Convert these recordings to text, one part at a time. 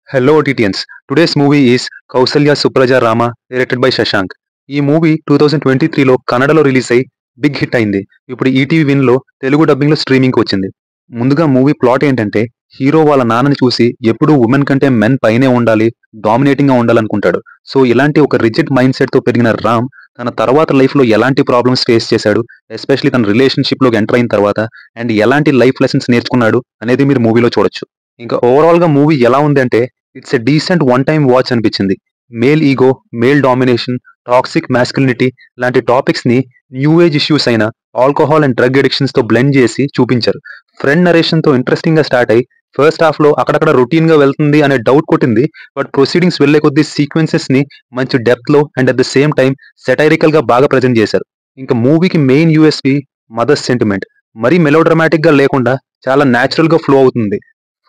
Hello OTTians. Today's movie is Kausalya Supraja Rama, directed by Shashank. ఈ movie 2023లో కన్నడలో release అయ్యి big hit అయింది. ఇప్పుడు ఈటీవీ విన్లో తెలుగు డబ్బింగ్లో స్ట్రీమింగ్కి వచ్చింది. ముందుగా మూవీ ప్లాట్ ఏంటంటే, హీరో వాళ్ళ నాన్నని చూసి ఎప్పుడూ ఉమెన్ కంటే మెన్ పైనే ఉండాలి, డామినేటింగ్గా ఉండాలనుకుంటాడు. సో ఇలాంటి ఒక రిజిడ్ మైండ్ సెట్తో పెరిగిన రామ్ తన తర్వాత లైఫ్లో ఎలాంటి ప్రాబ్లమ్స్ ఫేస్ చేశాడు, ఎస్పెషలీ తన రిలేషన్షిప్లోకి ఎంటర్ అయిన తర్వాత, అండ్ ఎలాంటి లైఫ్ లెసన్స్ నేర్చుకున్నాడు అనేది మీరు మూవీలో చూడొచ్చు. ఇంకా ఓవరాల్గా మూవీ ఎలా ఉంది అంటే, it's a decent one time watch అనిపించింది. Male ego, male domination, toxic masculinity లాంటి టాపిక్స్ ని న్యూ ఏజ్ ఇష్యూస్ అయిన ఆల్కహాల్ అండ్ డ్రగ్ అడిక్షన్స్ తో బ్లెండ్ చేసి చూపించారు. ఫ్రెండ్ నరేషన్ తో ఇంట్రెస్టింగ్ గా స్టార్ట్ అయ్యి ఫస్ట్ హాఫ్ లో అక్కడక్కడ రొటీన్ గా వెళ్తుంది అనే డౌట్ కొట్టింది. బట్ ప్రొసీడింగ్స్ వెళ్లే కొద్ది సీక్వెన్సెస్ ని మంచి డెప్త్ లో and at the same time satirical గా బాగా ప్రజెంట్ చేశారు. ఇంకా మూవీకి మెయిన్ యూఎస్పి మదర్స్ సెంటిమెంట్. మరీ మెలోడ్రమాటిక్ గా లేకుండా చాలా న్యాచురల్ గా ఫ్లో అవుతుంది.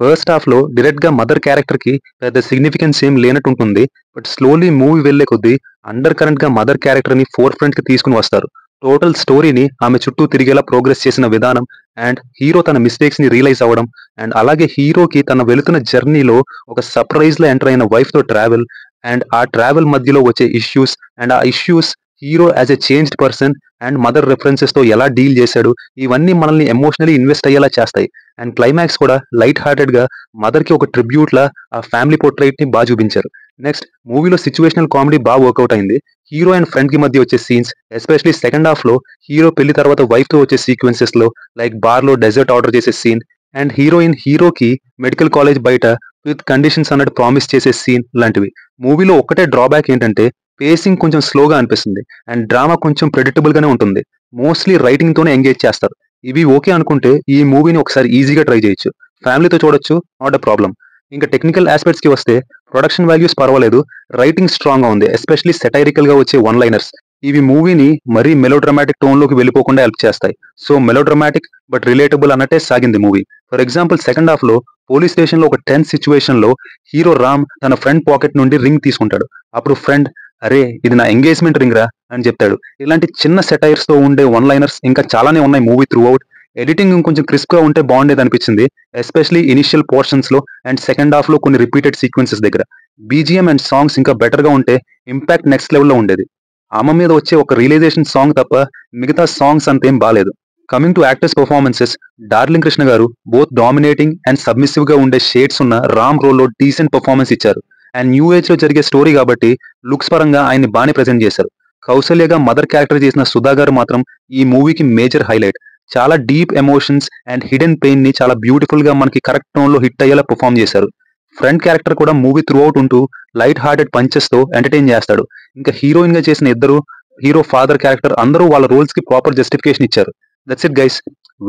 ఫస్ట్ హాఫ్ లో డైరెక్ట్ గా మదర్ క్యారెక్టర్ కి పెద్ద సిగ్నిఫికెన్స్ ఏం లేనట్టు ఉంటుంది. బట్ స్లోలీ మూవీ వెళ్లే కొద్దీ అండర్ కరెంట్ గా మదర్ క్యారెక్టర్ ని ఫోర్ ఫ్రంట్ కి తీసుకుని వస్తారు. టోటల్ స్టోరీని ఆమె చుట్టూ తిరిగేలా ప్రోగ్రెస్ చేసిన విధానం, అండ్ హీరో తన మిస్టేక్స్ ని రియలైజ్ అవ్వడం, అండ్ అలాగే హీరోకి తన వెళుతున్న జర్నీలో ఒక సర్ప్రైజ్ లో ఎంటర్ అయిన వైఫ్ తో ట్రావెల్, అండ్ ఆ ట్రావెల్ మధ్యలో వచ్చే ఇష్యూస్, అండ్ ఆ issues hero as a changed person and mother references తో ఎలా డీల్ చేశాడు, ఇవన్నీ మనల్ని ఎమోషనలీ ఇన్వెస్ట్ అయ్యేలా చేస్తాయి. అండ్ క్లైమాక్స్ కూడా లైట్ హార్టెడ్ గా మదర్ కి ఒక ట్రిబ్యూట్ లా ఆ ఫ్యామిలీ పోర్ట్రైట్ ని బాగా చూపించారు. నెక్స్ట్ మూవీలో సిచ్యువేషనల్ కామెడీ బాగా వర్కౌట్ అయింది. హీరో అండ్ ఫ్రెండ్ కి మధ్య వచ్చే సీన్స్, ఎస్పెషలీ సెకండ్ హాఫ్ లో హీరో పెళ్లి తర్వాత వైఫ్ తో వచ్చే సీక్వెన్సెస్ లో, లైక్ బార్ లో డెజర్ట్ ఆర్డర్ చేసే సీన్, అండ్ హీరోయిన్ హీరోకి మెడికల్ కాలేజ్ బయట విత్ కండిషన్స్ అన్నట్టు ప్రామిస్ చేసే సీన్ లాంటివి. మూవీలో ఒక్కటే డ్రాబ్యాక్ ఏంటంటే, పేసింగ్ కొంచెం స్లోగా అనిపిస్తుంది అండ్ డ్రామా కొంచెం ప్రెడిక్టబుల్ గానే ఉంటుంది. మోస్ట్లీ రైటింగ్ తోనే ఎంగేజ్ చేస్తారు. ఇవి ఓకే అనుకుంటే ఈ మూవీని ఒకసారి ఈజీగా ట్రై చేయొచ్చు. ఫ్యామిలీతో చూడొచ్చు, నాట్ అ ప్రాబ్లం. ఇంకా టెక్నికల్ ఆస్పెక్ట్స్ కి వస్తే, ప్రొడక్షన్ వాల్యూస్ పర్వాలేదు, రైటింగ్ స్ట్రాంగ్ గా ఉంది, ఎస్పెషలీ సెటైరికల్ గా వచ్చే వన్ లైనర్స్. ఇవి మూవీని మరీ మెలోడ్రమాటిక్ టోన్ లోకి వెళ్ళిపోకుండా హెల్ప్ చేస్తాయి. సో మెలోడ్రమాటిక్ బట్ రిలేటబుల్ అన్నట్టే సాగింది movie. For example second half లో పోలీస్ స్టేషన్ లో ఒక టెన్స్ సిచ్యువేషన్ లో హీరో రామ్ తన ఫ్రెండ్ పాకెట్ నుండి రింగ్ తీసుకుంటాడు. అప్పుడు ఫ్రెండ్, అరే ఇది నా ఎంగేజ్మెంట్ రింగ్ రా అని చెప్తాడు. ఇలాంటి చిన్న సెటైర్స్ తో ఉండే వన్ లైనర్స్ ఇంకా చాలానే ఉన్నాయి మూవీ త్రూ అవుట్. ఎడిటింగ్ ఇంకొంచెం క్రిస్ప్ గా ఉంటే బాగుండేది అనిపించింది, ఎస్పెషలీ ఇనిషియల్ పోర్షన్స్ లో అండ్ సెకండ్ హాఫ్ లో కొన్ని రిపీటెడ్ సీక్వెన్సెస్ దగ్గర. బీజిఎం అండ్ సాంగ్స్ ఇంకా బెటర్ గా ఉంటే ఇంపాక్ట్ నెక్స్ట్ లెవెల్లో ఉండేది. అమ్మ మీద వచ్చే ఒక రియలైజేషన్ సాంగ్ తప్ప మిగతా సాంగ్స్ అంతేం బాలేదు. Coming to actors performances, darling Krishna గారు బోత్ డామినేటింగ్ అండ్ సబ్మిసివ్ గా ఉండే షేడ్స్ ఉన్న రామ్ రోల్ లో డీసెంట్ పర్ఫార్మెన్స్ ఇచ్చారు. అండ్ న్యూ ఏజ్ లో జరిగే స్టోరీ కాబట్టి లుక్స్ పరంగా ఆయన్ని బాగానే ప్రెజెంట్ చేశారు. కౌసల్యగా మదర్ క్యారెక్టర్ చేసిన సుధా గారు మాత్రం ఈ మూవీకి మేజర్ హైలైట్. చాలా deep emotions and hidden pain ని చాలా బ్యూటిఫుల్ గా మనకి కరెక్ట్ టోన్ లో హిట్ అయ్యేలా పర్ఫామ్ చేశారు. ఫ్రంట్ క్యారెక్టర్ కూడా మూవీ త్రూ అవుట్ ఉంటూ లైట్ హార్టెడ్ పంచెస్ తో ఎంటర్టైన్ చేస్తాడు. ఇంకా హీరోయిన్ గా చేసిన ఇద్దరు, హీరో ఫాదర్ క్యారెక్టర్, అందరూ వాళ్ళ రోల్స్ కి ప్రాపర్ జస్టిఫికేషన్ ఇచ్చారు. That's it guys.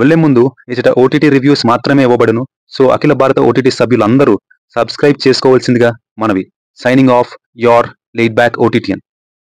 వెళ్లే ముందు ఇచ్చట ఓటీటీ రివ్యూస్ మాత్రమే ఇవ్వబడును. సో అఖిల భారత ఓటీటీ సభ్యులందరూ సబ్స్క్రైబ్ చేసుకోవాల్సిందిగా మనవి. Signing off, your laid back ఓటీటీయన్.